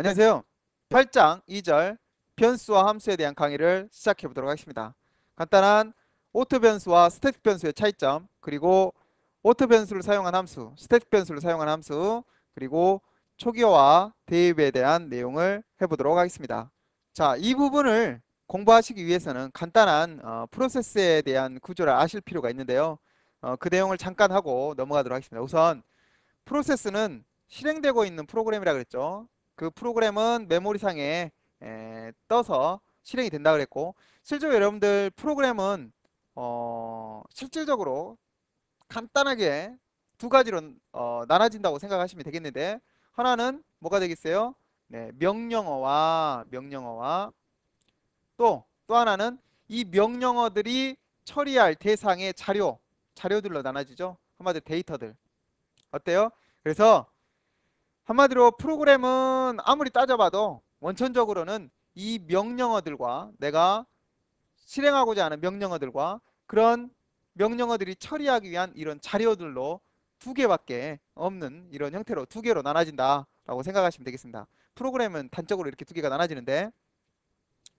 안녕하세요. 8장 2절 변수와 함수에 대한 강의를 시작해 보도록 하겠습니다. 간단한 오토 변수와 스태틱 변수의 차이점, 그리고 오토 변수를 사용한 함수, 스태틱 변수를 사용한 함수, 그리고 초기화와 대입에 대한 내용을 해보도록 하겠습니다. 자, 이 부분을 공부하시기 위해서는 간단한 프로세스에 대한 구조를 아실 필요가 있는데요. 그 내용을 잠깐 하고 넘어가도록 하겠습니다. 우선 프로세스는 실행되고 있는 프로그램이라 그랬죠. 그 프로그램은 메모리상에 떠서 실행이 된다 그랬고, 실제로 여러분들 프로그램은 실질적으로 간단하게 두 가지로 나눠진다고 생각하시면 되겠는데, 하나는 뭐가 되겠어요? 네, 명령어와 또 하나는 이 명령어들이 처리할 대상의 자료들로 나눠지죠. 한마디로 데이터들. 어때요? 그래서 한마디로 프로그램은 아무리 따져봐도 원천적으로는 이 명령어들과 내가 실행하고자 하는 명령어들과 그런 명령어들이 처리하기 위한 이런 자료들로 두 개밖에 없는 이런 형태로 두 개로 나눠진다라고 생각하시면 되겠습니다. 프로그램은 단적으로 이렇게 두 개가 나눠지는데,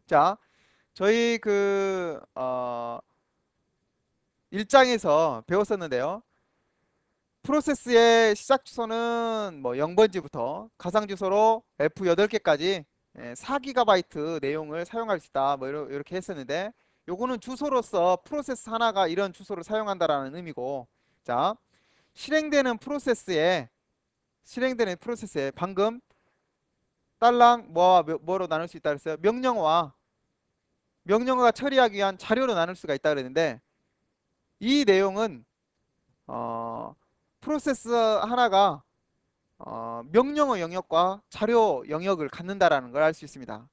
자, 저희 1장에서 배웠었는데요. 프로세스의 시작 주소는 뭐 0번지부터 가상 주소로 F8개까지 4GB 내용을 사용할 수 있다. 뭐 이렇게 했었는데, 요거는 주소로서 프로세스 하나가 이런 주소를 사용한다라는 의미고, 자, 실행되는 프로세스에 방금 딸랑 뭐로 나눌 수 있다 그랬어요? 명령어가 처리하기 위한 자료로 나눌 수가 있다 그랬는데, 이 내용은 어, 프로세스 하나가 명령어 영역과 자료 영역을 갖는다라는 걸 알 수 있습니다.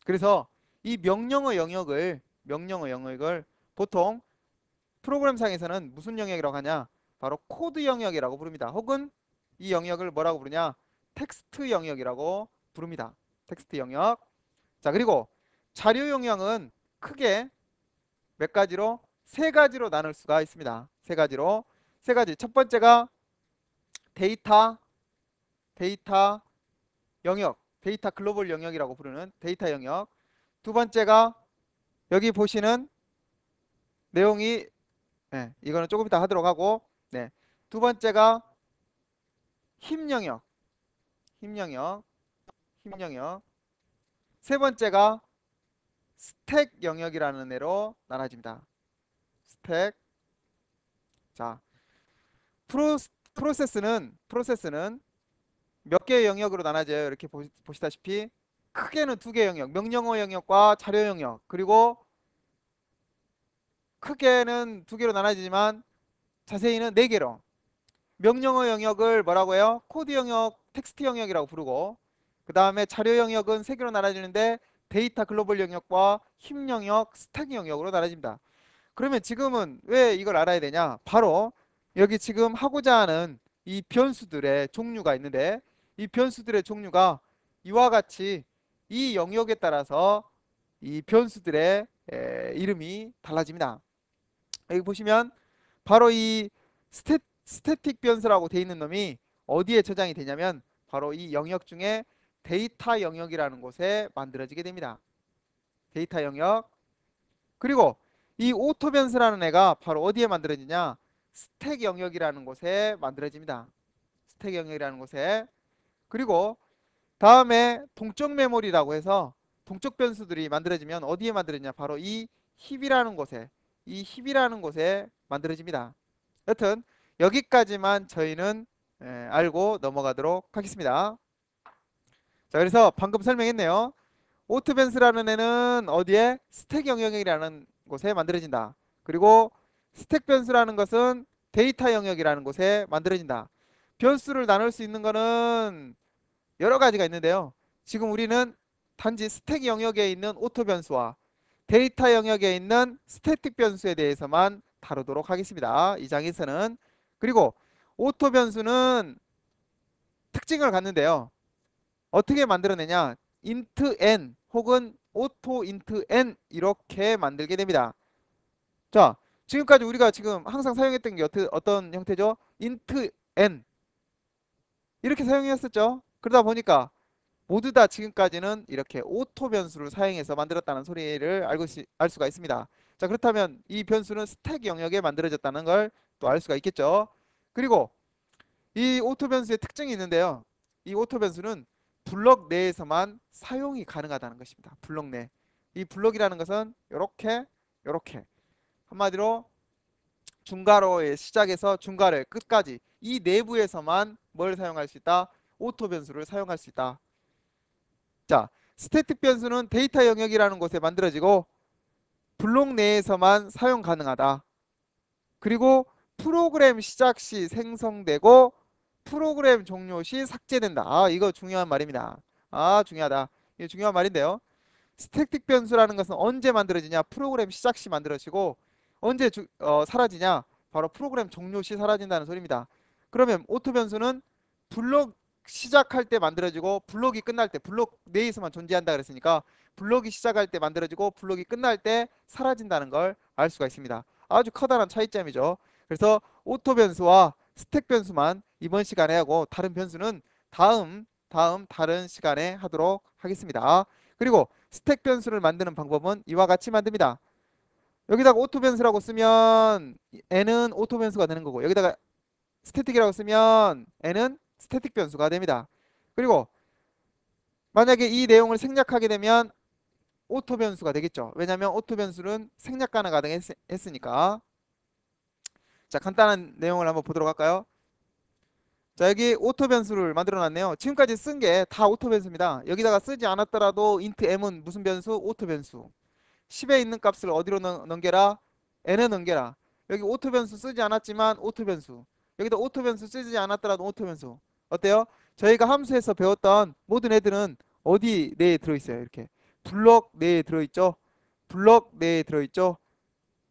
그래서 이 명령어 영역을 보통 프로그램상에서는 무슨 영역이라고 하냐? 바로 코드 영역이라고 부릅니다. 혹은 이 영역을 뭐라고 부르냐? 텍스트 영역이라고 부릅니다. 텍스트 영역. 자, 그리고 자료 영역은 크게 몇 가지로? 세 가지로 나눌 수가 있습니다. 세 가지로. 세 가지. 첫 번째가 데이터, 데이터 영역, 데이터 글로벌 영역이라고 부르는 데이터 영역. 두 번째가 여기 보시는 내용이, 이거는 조금 이따 하도록 하고, 네. 두 번째가 힘 영역, 힘 영역, 힘 영역. 세 번째가 스택 영역이라는 애로 나눠집니다. 스택. 자, 프로세스는 몇 개의 영역으로 나눠져요? 이렇게 보시다시피 크게는 두 개 영역, 명령어 영역과 자료 영역, 그리고 크게는 두 개로 나눠지지만 자세히는 네 개로. 명령어 영역을 뭐라고 해요? 코드 영역, 텍스트 영역이라고 부르고, 그 다음에 자료 영역은 세 개로 나눠지는데 데이터 글로벌 영역과 힘 영역, 스택 영역으로 나눠집니다. 그러면 지금은 왜 이걸 알아야 되냐? 바로 여기 지금 하고자 하는 이 변수들의 종류가 있는데, 이 변수들의 종류가 이와 같이 이 영역에 따라서 이 변수들의 이름이 달라집니다. 여기 보시면 바로 이 스태틱 변수라고 되어 있는 놈이 어디에 저장이 되냐면 바로 이 영역 중에 데이터 영역이라는 곳에 만들어지게 됩니다. 데이터 영역. 그리고 이 오토 변수라는 애가 바로 어디에 만들어지냐? 스택 영역이라는 곳에 만들어집니다. 스택 영역이라는 곳에. 그리고 다음에 동적 메모리라고 해서 동적 변수들이 만들어지면 어디에 만들어지냐? 바로 이 힙이라는 곳에 만들어집니다. 여튼 여기까지만 저희는 알고 넘어가도록 하겠습니다. 자, 그래서 방금 설명했네요. 오토벤스라는 애는 어디에? 스택 영역이라는 곳에 만들어진다. 그리고 스택 변수라는 것은 데이터 영역이라는 곳에 만들어진다. 변수를 나눌 수 있는 거는 여러 가지가 있는데요. 지금 우리는 단지 스택 영역에 있는 오토 변수와 데이터 영역에 있는 스태틱 변수에 대해서만 다루도록 하겠습니다. 이 장에서는. 그리고 오토 변수는 특징을 갖는데요. 어떻게 만들어내냐? int n 혹은 auto int n 이렇게 만들게 됩니다. 자, 지금까지 우리가 지금 항상 사용했던 게 어떤 형태죠? int n 이렇게 사용했었죠. 그러다 보니까 모두 다 지금까지는 이렇게 오토 변수를 사용해서 만들었다는 소리를 알 수가 있습니다. 자, 그렇다면 이 변수는 스택 영역에 만들어졌다는 걸 또 알 수가 있겠죠. 그리고 이 오토 변수의 특징이 있는데요. 이 오토 변수는 블럭 내에서만 사용이 가능하다는 것입니다. 블럭 내. 이 블럭이라는 것은 이렇게 한마디로 중괄호의 시작에서 중괄호의 끝까지 이 내부에서만 뭘 사용할 수 있다? 오토 변수를 사용할 수 있다. 자, 스태틱 변수는 데이터 영역이라는 곳에 만들어지고 블록 내에서만 사용 가능하다. 그리고 프로그램 시작 시 생성되고 프로그램 종료 시 삭제된다. 아, 이거 중요한 말입니다. 아, 중요하다. 이게 중요한 말인데요. 스태틱 변수라는 것은 언제 만들어지냐? 프로그램 시작 시 만들어지고 언제 사라지냐? 바로 프로그램 종료 시 사라진다는 소리입니다. 그러면 오토 변수는 블록 시작할 때 만들어지고 블록이 끝날 때 블록 내에서만 존재한다 그랬으니까 블록이 시작할 때 만들어지고 블록이 끝날 때 사라진다는 걸 알 수가 있습니다. 아주 커다란 차이점이죠. 그래서 오토 변수와 스택 변수만 이번 시간에 하고 다른 변수는 다른 시간에 하도록 하겠습니다. 그리고 스택 변수를 만드는 방법은 이와 같이 만듭니다. 여기다가 오토 변수라고 쓰면 n은 오토 변수가 되는 거고 여기다가 스태틱이라고 쓰면 n은 스태틱 변수가 됩니다. 그리고 만약에 이 내용을 생략하게 되면 오토 변수가 되겠죠. 왜냐하면 오토 변수는 생략 가능하다했으니까. 자, 간단한 내용을 한번 보도록 할까요? 자, 여기 오토 변수를 만들어 놨네요. 지금까지 쓴 게 다 오토 변수입니다. 여기다가 쓰지 않았더라도 int m은 무슨 변수? 오토 변수. 10에 있는 값을 어디로 넘겨라? n에 넘겨라. 여기 오토 변수 쓰지 않았지만 오토 변수. 여기다 오토 변수 쓰지 않았더라도 오토 변수. 어때요? 저희가 함수에서 배웠던 모든 애들은 어디 내에 들어있어요? 이렇게 블럭 내에 들어있죠? 블럭 내에 들어있죠?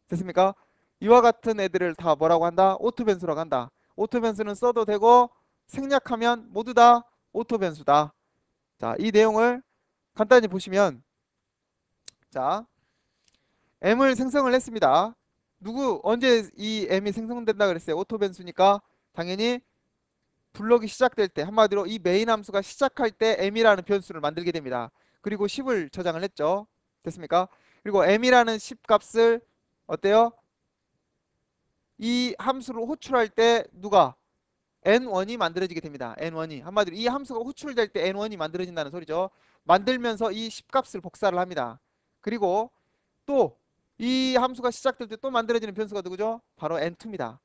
됐습니까? 이와 같은 애들을 다 뭐라고 한다? 오토 변수라고 한다. 오토 변수는 써도 되고 생략하면 모두 다 오토 변수다. 자, 이 내용을 간단히 보시면 자, m을 생성을 했습니다. 언제 이 m이 생성된다 그랬어요? 오토 변수니까 당연히 블록이 시작될 때 한마디로 이 메인 함수가 시작할 때 m이라는 변수를 만들게 됩니다. 그리고 10을 저장을 했죠. 됐습니까? 그리고 m이라는 10 값을 어때요? 이 함수를 호출할 때 누가 n1이 만들어지게 됩니다. n1이 한마디로 이 함수가 호출될 때 n1이 만들어진다는 소리죠. 만들면서 이 10 값을 복사를 합니다. 그리고 또 이 함수가 시작될 때 또 만들어지는 변수가 누구죠? 바로 n2입니다.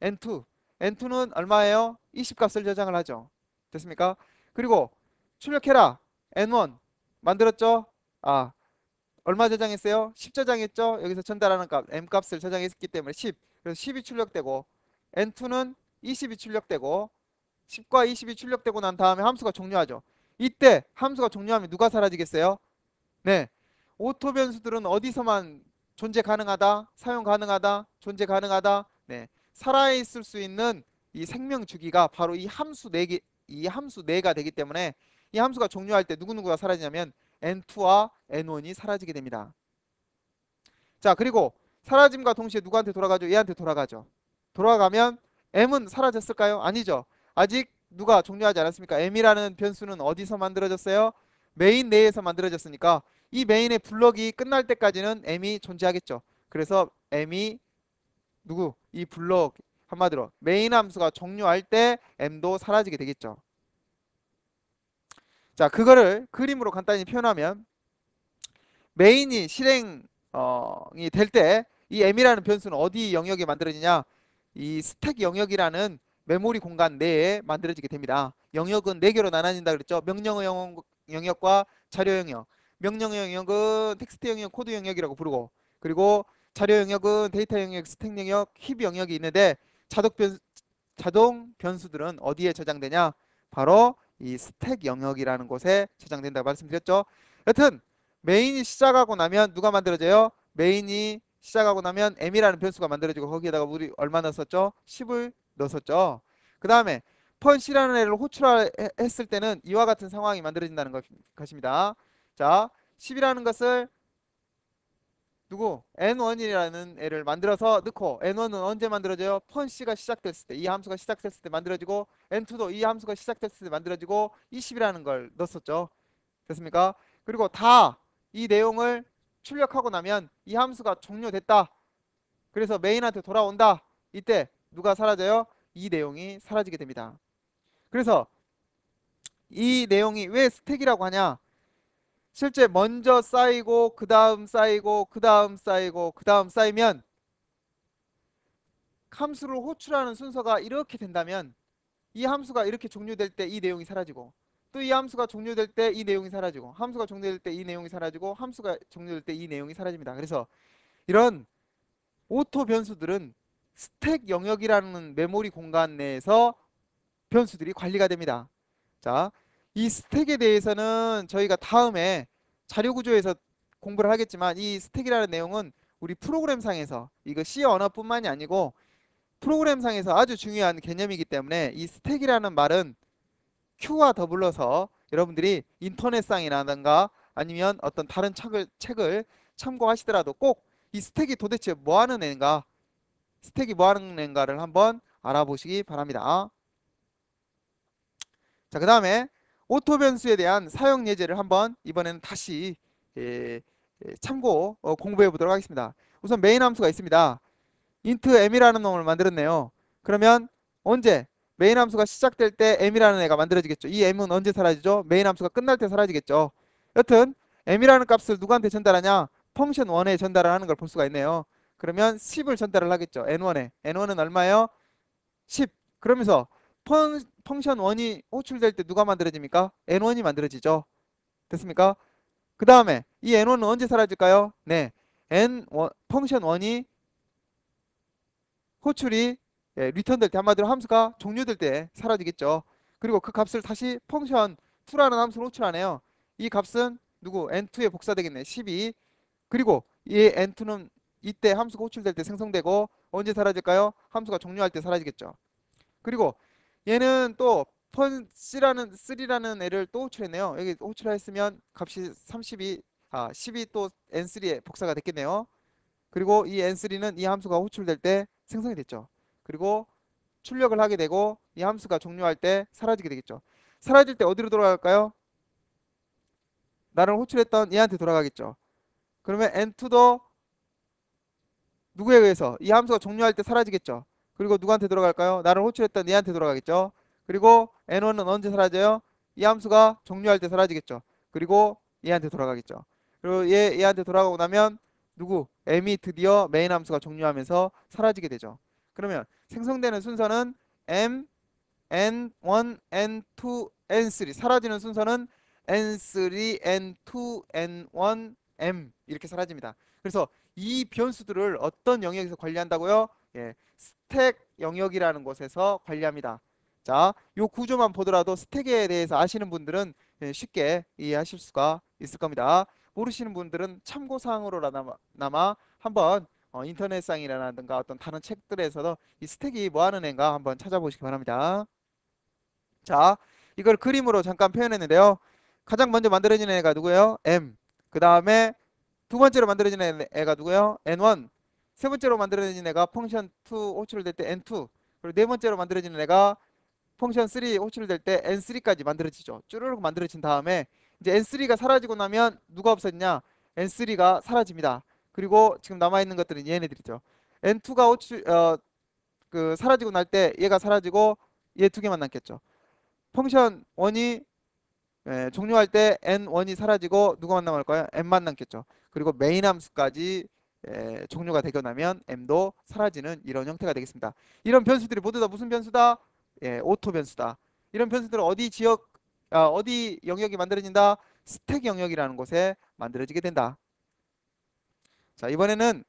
n2. n2는 얼마예요? 20 값을 저장을 하죠. 됐습니까? 그리고 출력해라. n1 만들었죠? 아, 얼마 저장했어요? 10 저장했죠? 여기서 전달하는 값 m 값을 저장했기 때문에 10. 그래서 10이 출력되고 n2는 20이 출력되고 10과 20이 출력되고 난 다음에 함수가 종료하죠. 이때 함수가 종료하면 누가 사라지겠어요? 네. 오토 변수들은 어디서만 존재 가능하다? 사용 가능하다? 존재 가능하다? 네. 살아있을 수 있는 이 생명 주기가 바로 이 함수 내가 되기 때문에 이 함수가 종료할 때 누구누구가 사라지냐면 n2와 n1이 사라지게 됩니다. 자, 그리고 사라짐과 동시에 누구한테 돌아가죠? 얘한테 돌아가죠. 돌아가면 m은 사라졌을까요? 아니죠. 아직 누가 종료하지 않았습니까? m이라는 변수는 어디서 만들어졌어요? 메인 내에서 만들어졌으니까 이 메인의 블럭이 끝날 때까지는 m이 존재하겠죠. 그래서 m이 이 블럭 한마디로 메인 함수가 종료할 때 m도 사라지게 되겠죠. 자, 그거를 그림으로 간단히 표현하면 메인이 실행이 될 때 이 m이라는 변수는 어디 영역에 만들어지냐? 이 스택 영역이라는 메모리 공간 내에 만들어지게 됩니다. 영역은 4개로 나눠진다 그랬죠. 명령어 영역과 자료 영역. 명령어 영역은 텍스트 영역, 코드 영역이라고 부르고 그리고 자료 영역은 데이터 영역, 스택 영역, 힙 영역이 있는데 자동 변수들은 어디에 저장되냐? 바로 이 스택 영역이라는 곳에 저장된다고 말씀드렸죠. 여튼 메인이 시작하고 나면 누가 만들어져요? 메인이 시작하고 나면 m이라는 변수가 만들어지고 거기에다가 우리 얼마 넣었었죠? 10을 넣었었죠. 그 다음에 펀치라는 애를 호출했을 때는 이와 같은 상황이 만들어진다는 것입니다. 자, 10이라는 것을 누구 n1이라는 애를 만들어서 넣고 n1은 언제 만들어져요? 펀C가 시작됐을 때, 이 함수가 시작됐을 때 만들어지고 n2도 이 함수가 시작됐을 때 만들어지고 20이라는 걸 넣었었죠. 됐습니까? 그리고 다 이 내용을 출력하고 나면 이 함수가 종료됐다. 그래서 메인한테 돌아온다. 이때 누가 사라져요? 이 내용이 사라지게 됩니다. 그래서 이 내용이 왜 스택이라고 하냐? 실제 먼저 쌓이고 그 다음 쌓이고 그 다음 쌓이고 그 다음 쌓이면 함수를 호출하는 순서가 이렇게 된다면 이 함수가 이렇게 종료될 때 이 내용이 사라지고 또 이 함수가 종료될 때 이 내용이 사라지고 함수가 종료될 때 이 내용이 사라지고 함수가 종료될 때 이 내용이 사라집니다. 그래서 이런 오토 변수들은 스택 영역이라는 메모리 공간 내에서 변수들이 관리가 됩니다. 자, 이 스택에 대해서는 저희가 다음에 자료 구조에서 공부를 하겠지만 이 스택이라는 내용은 우리 프로그램상에서 이거 C 언어뿐만이 아니고 프로그램상에서 아주 중요한 개념이기 때문에 이 스택이라는 말은 Q와 더불어서 여러분들이 인터넷상이라든가 아니면 어떤 다른 책을 참고하시더라도 꼭 이 스택이 도대체 뭐 하는 애인가, 스택이 뭐 하는 애인가를 한번 알아보시기 바랍니다. 자, 그 다음에 오토 변수에 대한 사용 예제를 한번 이번에는 다시 예, 참고 공부해 보도록 하겠습니다. 우선 메인 함수가 있습니다. int m이라는 놈을 만들었네요. 그러면 언제 메인 함수가 시작될 때 m이라는 애가 만들어지겠죠. 이 m은 언제 사라지죠? 메인 함수가 끝날 때 사라지겠죠. 여튼 m이라는 값을 누구한테 전달하냐? 펑션 1에 전달을 하는 걸 볼 수가 있네요. 그러면 10을 전달을 하겠죠. n1에. n1은 얼마예요? 10. 그러면서 펑션 1이 호출될 때 누가 만들어집니까? n1이 만들어지죠. 됐습니까? 그 다음에 이 n1은 언제 사라질까요? 네. 펑션 1이 호출이 리턴될 때, 한마디로 함수가 종료될 때 사라지겠죠. 그리고 그 값을 다시 펑션 2라는 함수로 호출하네요. 이 값은 누구? n2에 복사되겠네. 12. 그리고 이 n2는 이때 함수가 호출될 때 생성되고 언제 사라질까요? 함수가 종료할 때 사라지겠죠. 그리고 얘는 또 펀C라는 3라는 애를 또 호출했네요. 여기 호출했으면 값이 10이 또 n3에 복사가 됐겠네요. 그리고 이 n3는 이 함수가 호출될 때 생성이 됐죠. 그리고 출력을 하게 되고 이 함수가 종료할 때 사라지게 되겠죠. 사라질 때 어디로 돌아갈까요? 나를 호출했던 얘한테 돌아가겠죠. 그러면 n2도 누구에 의해서 이 함수가 종료할 때 사라지겠죠. 그리고 누구한테 돌아갈까요? 나를 호출했던 얘한테 돌아가겠죠. 그리고 n1은 언제 사라져요? 이 함수가 종료할 때 사라지겠죠. 그리고 얘한테 돌아가겠죠. 그리고 얘한테 돌아가고 나면 누구? m이 드디어 메인 함수가 종료하면서 사라지게 되죠. 그러면 생성되는 순서는 m, n1, n2, n3. 사라지는 순서는 n3, n2, n1, m 이렇게 사라집니다. 그래서 이 변수들을 어떤 영역에서 관리한다고요? 예, 스택 영역이라는 곳에서 관리합니다. 자, 요 구조만 보더라도 스택에 대해서 아시는 분들은 쉽게 이해하실 수가 있을 겁니다. 모르시는 분들은 참고사항으로나마 한번 인터넷상이라든가 어떤 다른 책들에서도 이 스택이 뭐 하는 애인가 한번 찾아보시기 바랍니다. 자, 이걸 그림으로 잠깐 표현했는데요. 가장 먼저 만들어지는 애가 누구예요? M. 그 다음에 두 번째로 만들어지는 애가 누구예요? N1. 세 번째로 만들어지는 애가 펑션 2 호출될 때 N2. 그리고 네 번째로 만들어지는 애가 펑션 3 호출될 때 N3까지 만들어지죠. 쭈르륵 만들어진 다음에 이제 N3가 사라지고 나면 누가 없어졌냐? N3가 사라집니다. 그리고 지금 남아있는 것들은 얘네들이죠. N2가 사라지고 날 때 얘가 사라지고 얘 두 개만 남겠죠. 펑션 1이 종료할 때 n1이 사라지고 누가만 남을까요? m만 남겠죠. 그리고 메인 함수까지 종료가 되고 나면 m도 사라지는 이런 형태가 되겠습니다. 이런 변수들이 모두 다 무슨 변수다? 오토 변수다. 이런 변수들은 어디 영역이 만들어진다? 스택 영역이라는 곳에 만들어지게 된다. 자, 이번에는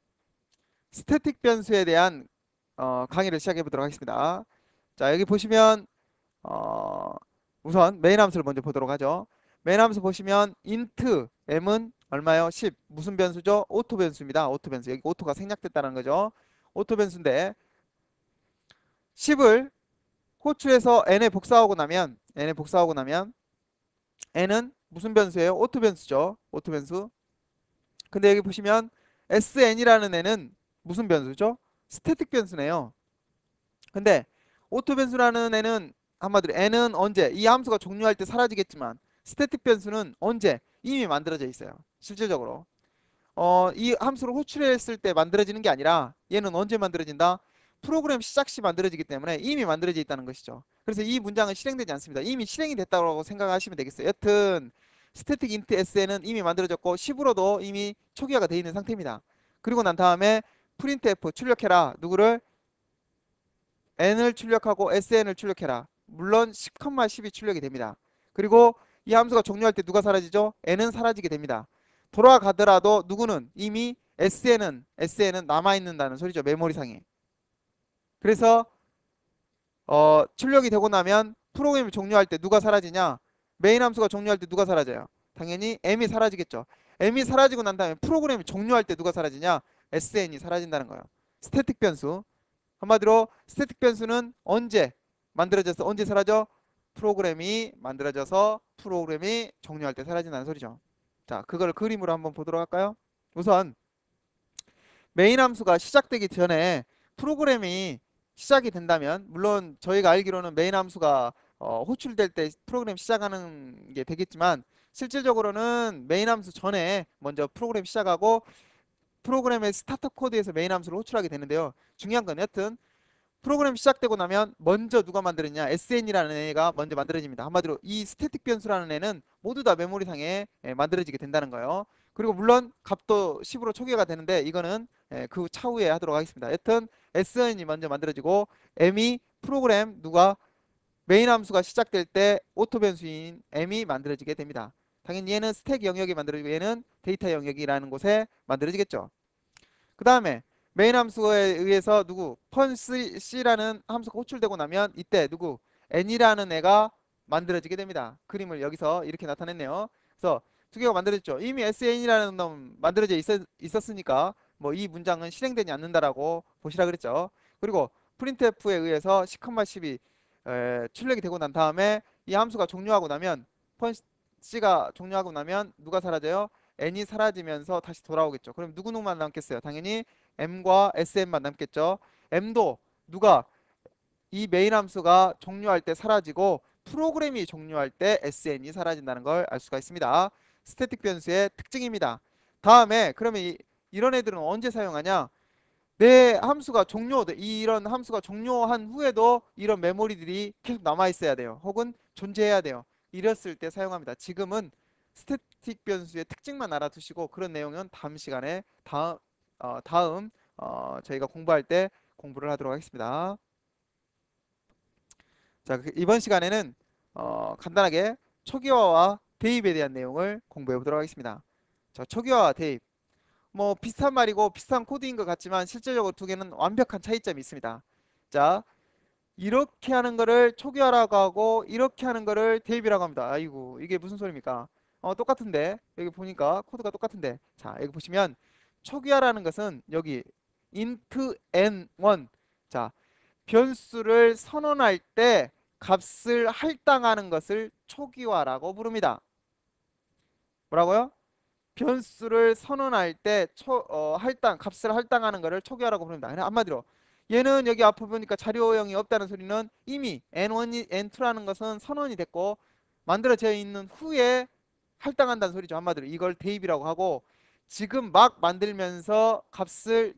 스태틱 변수에 대한 강의를 시작해 보도록 하겠습니다. 자, 여기 보시면 어, 우선 메인 함수를 먼저 보도록 하죠. 메인 함수 보시면 int m은 얼마요? 10. 무슨 변수죠? 오토 변수입니다. 오토 변수. 여기 오토가 생략됐다는 거죠. 오토 변수인데 10을 호출해서 n에 복사하고 나면 n은 무슨 변수예요? 오토 변수죠. 오토 변수. 근데 여기 보시면 SN이라는 애는 무슨 변수죠? 스태틱 변수네요. 근데 오토 변수라는 애는 한마디로 n은 언제 이 함수가 종료할 때 사라지겠지만 스태틱 변수는 언제 이미 만들어져 있어요. 실질적으로 이 함수를 호출했을 때 만들어지는 게 아니라 얘는 언제 만들어진다? 프로그램 시작 시 만들어지기 때문에 이미 만들어져 있다는 것이죠. 그래서 이 문장은 실행되지 않습니다. 이미 실행이 됐다고 생각하시면 되겠어요. 여튼 스태틱 인트 SN은 이미 만들어졌고 10으로도 이미 초기화가 되어 있는 상태입니다. 그리고 난 다음에 printf 출력해라. 누구를? n을 출력하고 sn을 출력해라. 물론 10, 10이 출력이 됩니다. 그리고 이 함수가 종료할 때 누가 사라지죠? n은 사라지게 됩니다. 돌아가더라도 누구는 이미 sn은 남아있는다는 소리죠. 메모리상에. 그래서 출력이 되고 나면 프로그램이 종료할 때 누가 사라지냐? 메인 함수가 종료할 때 누가 사라져요? 당연히 m이 사라지겠죠. m이 사라지고 난 다음에 프로그램이 종료할 때 누가 사라지냐? sn이 사라진다는 거예요. 스태틱 변수. 한마디로 스태틱 변수는 언제 만들어져서 언제 사라져? 프로그램이 만들어져서 프로그램이 종료할 때 사라진다는 소리죠. 자, 그걸 그림으로 한번 보도록 할까요? 우선 메인 함수가 시작되기 전에 프로그램이 시작이 된다면 물론 저희가 알기로는 메인 함수가 호출될 때 프로그램 시작하는 게 되겠지만 실질적으로는 메인 함수 전에 먼저 프로그램 시작하고 프로그램의 스타트 코드에서 메인 함수를 호출하게 되는데요. 중요한 건 여튼 프로그램 시작되고 나면 먼저 누가 만들었냐? SN이라는 애가 먼저 만들어집니다. 한마디로 이 스태틱 변수라는 애는 모두 다 메모리상에 만들어지게 된다는 거예요. 그리고 물론 값도 10으로 초기화가 되는데 이거는 그 차후에 하도록 하겠습니다. 여튼 SN이 먼저 만들어지고 M이 프로그램 누가 메인 함수가 시작될 때 오토 변수인 M이 만들어지게 됩니다. 당연히 얘는 스택 영역이 만들어지고 얘는 데이터 영역이라는 곳에 만들어지겠죠. 그 다음에 메인 함수에 의해서 누구 펀C라는 함수가 호출되고 나면 이때 누구 n이라는 애가 만들어지게 됩니다. 그림을 여기서 이렇게 나타냈네요. 그래서 두 개가 만들어졌죠. 이미 SN이라는 놈 만들어져 있었으니까 뭐 이 문장은 실행되지 않는다라고 보시라 그랬죠. 그리고 printf에 의해서 10,10이 출력이 되고 난 다음에 이 함수가 종료하고 나면 펀C가 종료하고 나면 누가 사라져요? n이 사라지면서 다시 돌아오겠죠. 그럼 누구누구만 남겠어요? 당연히 m과 sn만 남겠죠. m도 누가 이 메인 함수가 종료할 때 사라지고 프로그램이 종료할 때 sn이 사라진다는 걸 알 수가 있습니다. 스태틱 변수의 특징입니다. 다음에 그러면 이런 애들은 언제 사용하냐? 내 함수가 이런 함수가 종료한 후에도 이런 메모리들이 계속 남아 있어야 돼요. 혹은 존재해야 돼요. 이랬을 때 사용합니다. 지금은 스태틱 변수의 특징만 알아두시고 그런 내용은 다음 시간에 다음 저희가 공부할 때 공부를 하도록 하겠습니다. 자, 이번 시간에는 간단하게 초기화와 대입에 대한 내용을 공부해 보도록 하겠습니다. 자, 초기화와 대입. 뭐 비슷한 말이고 비슷한 코드인 것 같지만 실제적으로 두 개는 완벽한 차이점이 있습니다. 자, 이렇게 하는 거를 초기화라고 하고 이렇게 하는 거를 대입이라고 합니다. 아이고, 이게 무슨 소리입니까? 똑같은데 여기 보니까 코드가 똑같은데 자, 여기 보시면 초기화라는 것은 여기 int n1 자, 변수를 선언할 때 값을 할당하는 것을 초기화라고 부릅니다. 뭐라고요? 변수를 선언할 때 값을 할당하는 것을 초기화라고 부릅니다. 그냥 한마디로 얘는 여기 앞에 보니까 자료형이 없다는 소리는 이미 n1이 n2라는 것은 선언이 됐고 만들어져 있는 후에 할당한다는 소리죠. 한마디로 이걸 대입이라고 하고 지금 막 만들면서 값을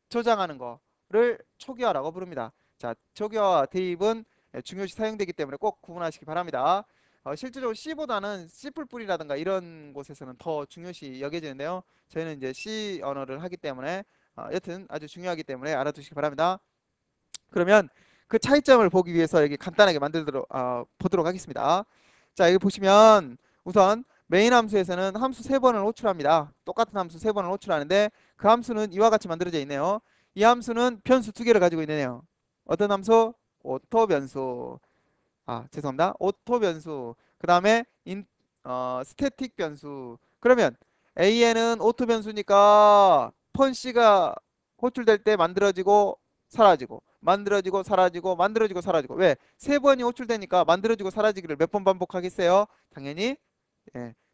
저장하는 거를 초기화라고 부릅니다. 자, 초기화와 대입은 중요시 사용되기 때문에 꼭 구분하시기 바랍니다. 실제적으로 C보다는 C++이라든가 이런 곳에서는 더 중요시 여겨지는데요. 저희는 이제 C 언어를 하기 때문에 여튼 아주 중요하기 때문에 알아두시기 바랍니다. 그러면 그 차이점을 보기 위해서 여기 간단하게 보도록 하겠습니다. 자, 여기 보시면 우선 메인 함수에서는 함수 3번을 호출합니다. 똑같은 함수 3번을 호출하는데 그 함수는 이와 같이 만들어져 있네요. 이 함수는 변수 2개를 가지고 있네요. 어떤 함수? 오토 변수. 죄송합니다. 오토 변수. 그 다음에 스태틱 변수. 그러면 AN은 오토 변수니까 펀C가 호출될 때 만들어지고 사라지고 만들어지고 사라지고 만들어지고 사라지고 왜? 3번이 호출되니까 만들어지고 사라지기를 몇 번 반복하겠어요? 당연히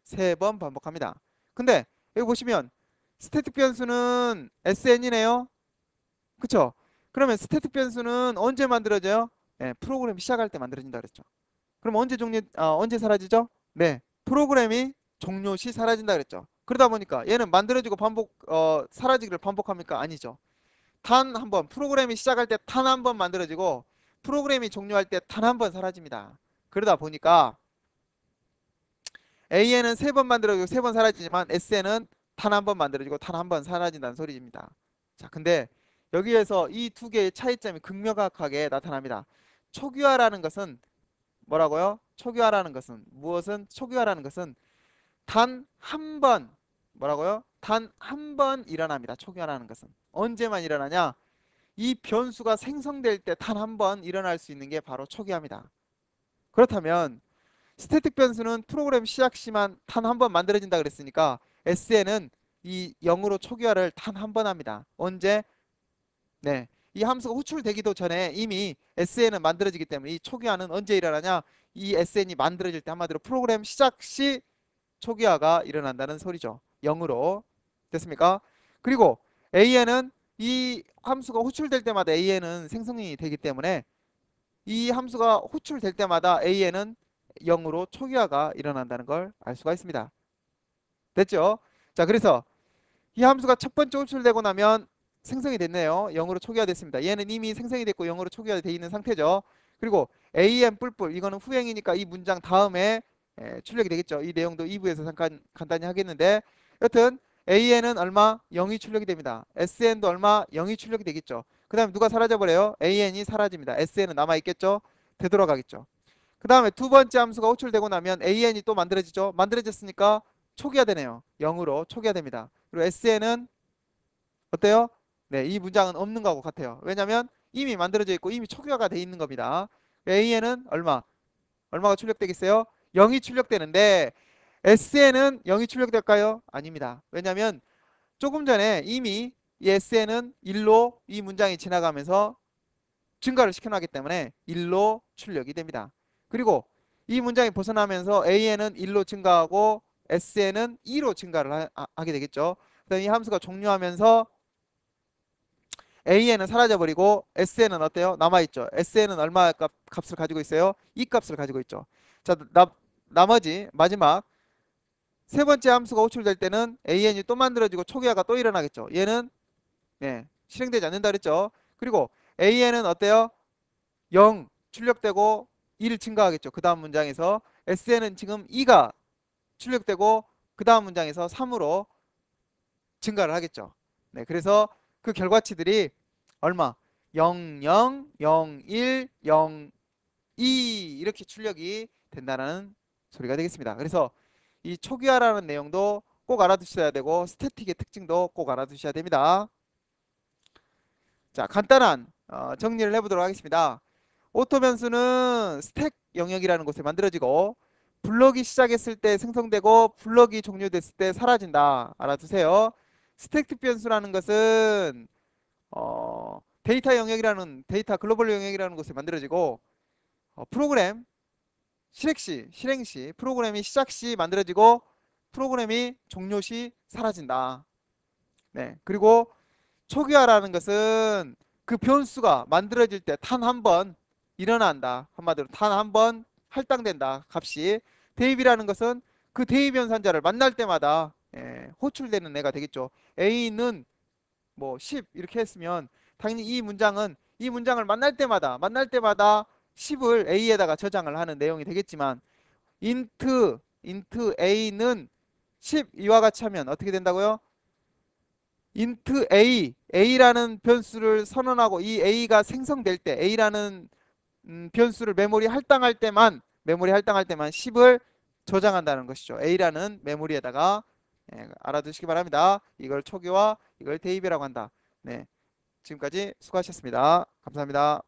3번 반복합니다. 근데 여기 보시면 스태틱 변수는 SN이네요. 그쵸? 그러면 스태틱 변수는 언제 만들어져요? 네, 프로그램 시작할 때 만들어진다 그랬죠. 그럼 언제 사라지죠? 네, 프로그램이 종료 시 사라진다 그랬죠. 그러다 보니까 얘는 만들어지고 사라지기를 반복합니까? 아니죠. 단 한 번, 프로그램이 시작할 때 단 한 번 만들어지고 프로그램이 종료할 때 단 한 번 사라집니다. 그러다 보니까 AN은 세 번 만들어지고 세 번 사라지지만 SN은 단 한 번 만들어지고 단 한 번 사라진다는 소리입니다. 자, 근데 여기에서 이 두 개의 차이점이 극명하게 나타납니다. 초기화라는 것은 뭐라고요? 초기화라는 것은 단 한 번, 뭐라고요? 단 한 번 일어납니다. 초기화라는 것은. 언제만 일어나냐? 이 변수가 생성될 때 단 한 번 일어날 수 있는 게 바로 초기화입니다. 그렇다면 스태틱 변수는 프로그램 시작 시만 단 한 번 만들어진다 그랬으니까 SN은 이 0으로 초기화를 단 한 번 합니다. 언제? 네. 이 함수가 호출되기도 전에 이미 SN은 만들어지기 때문에 이 초기화는 언제 일어나냐? 이 SN이 만들어질 때 한마디로 프로그램 시작 시 초기화가 일어난다는 소리죠. 0으로. 됐습니까? 그리고 AN은 이 함수가 호출될 때마다 AN은 생성이 되기 때문에 이 함수가 호출될 때마다 AN은 0으로 초기화가 일어난다는 걸 알 수가 있습니다. 됐죠? 자, 그래서 이 함수가 첫 번째 호출되고 나면 생성이 됐네요. 0으로 초기화됐습니다. 얘는 이미 생성이 됐고 0으로 초기화되어 있는 상태죠. 그리고 AN 뿔뿔 이거는 후행이니까 이 문장 다음에 출력이 되겠죠. 이 내용도 2부에서 잠깐 간단히 하겠는데 여튼 AN은 얼마? 0이 출력이 됩니다. SN도 얼마? 0이 출력이 되겠죠. 그 다음에 누가 사라져버려요? AN이 사라집니다. SN은 남아있겠죠? 되돌아가겠죠. 그 다음에 두 번째 함수가 호출되고 나면 AN이 또 만들어지죠. 만들어졌으니까 초기화되네요. 0으로 초기화됩니다. 그리고 SN은 어때요? 네, 이 문장은 없는 거하고 같아요. 왜냐하면 이미 만들어져 있고 이미 초기화가 돼 있는 겁니다. AN은 얼마가 출력되겠어요? 0이 출력되는데 SN은 0이 출력될까요? 아닙니다. 왜냐하면 조금 전에 이미 이 SN은 1로 이 문장이 지나가면서 증가를 시켜놨기 때문에 1로 출력이 됩니다. 그리고 이 문장이 벗어나면서 AN은 1로 증가하고 SN은 2로 증가를 하게 되겠죠. 그다음 이 함수가 종료하면서 AN은 사라져버리고 SN은 어때요? 남아있죠. SN은 얼마 값을 가지고 있어요? 이 값을 가지고 있죠. 자, 나머지 마지막 세 번째 함수가 호출될 때는 AN이 또 만들어지고 초기화가 또 일어나겠죠. 얘는 실행되지 않는다 그랬죠. 그리고 AN은 어때요? 0 출력되고 1 증가하겠죠. 그 다음 문장에서 SN은 지금 2가 출력되고 그 다음 문장에서 3으로 증가를 하겠죠. 네, 그래서 그 결과치들이 얼마? 0, 0, 0, 1, 0, 2 이렇게 출력이 된다는 소리가 되겠습니다. 그래서 이 초기화라는 내용도 꼭 알아두셔야 되고 스태틱의 특징도 꼭 알아두셔야 됩니다. 자, 간단한 정리를 해보도록 하겠습니다. 오토 변수는 스택 영역이라는 곳에 만들어지고 블럭이 시작했을 때 생성되고 블럭이 종료됐을 때 사라진다. 알아두세요. 스택틱 변수라는 것은 데이터 글로벌 영역이라는 곳에 만들어지고 프로그램 실행 시 프로그램이 시작 시 만들어지고 프로그램이 종료 시 사라진다. 네. 그리고 초기화라는 것은 그 변수가 만들어질 때 단 한 번 일어난다. 한마디로 단 한 번 할당된다. 값이. 대입이라는 것은 그 대입 연산자를 만날 때마다 호출되는 애가 되겠죠. A는 뭐 10 이렇게 했으면 당연히 이 문장을 만날 때마다 10을 A에다가 저장을 하는 내용이 되겠지만 int A는 10 이와 같이 하면 어떻게 된다고요? int A라는 변수를 선언하고 이 A가 생성될 때 A라는 변수를 메모리 할당할 때만 10을 저장한다는 것이죠. A라는 메모리에다가 알아두시기 바랍니다. 이걸 초기화, 이걸 대입이라고 한다. 네, 지금까지 수고하셨습니다. 감사합니다.